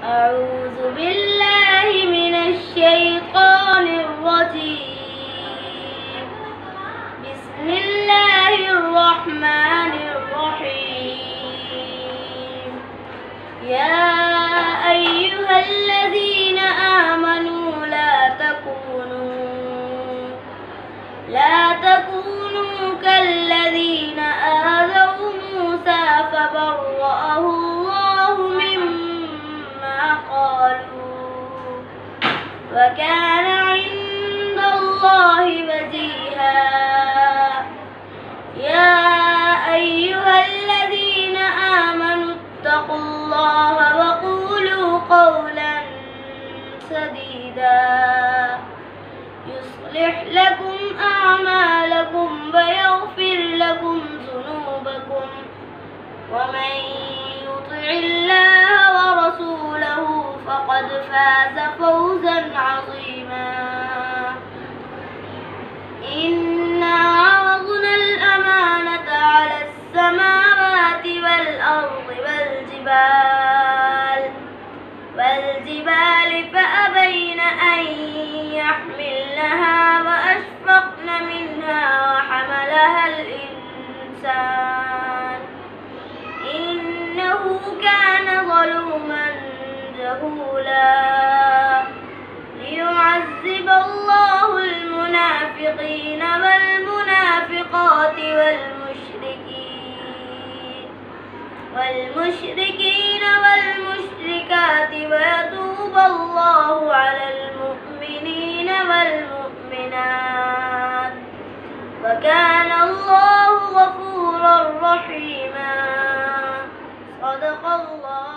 أعوذ بالله من الشيطان الرجيم. بسم الله الرحمن الرحيم. يا أيها الذين آمنوا لا تكونوا كالذين آذوا موسى فبرأه الله مما قالوا وكان عند الله وجيها. يا أيها الذين آمنوا اتقوا الله وقولوا قولا سديدا يصلح لكم أعمالكم ويغفر لكم ذنوبكم ومن يطع الله ورسوله فقد فاز فوزا عظيما. إنا عرضنا الأمانة على السماوات والأرض والجبال فأبين أن يحملنها وأشفقن منها وحملها الإنسان إنه كان ظلوما جهولا. ليعذب الله المنافقين والمنافقات والمشركين والمشركات ويتوب الله على المؤمنين والمؤمنات وكان الله غفورا رحيما. صدق الله.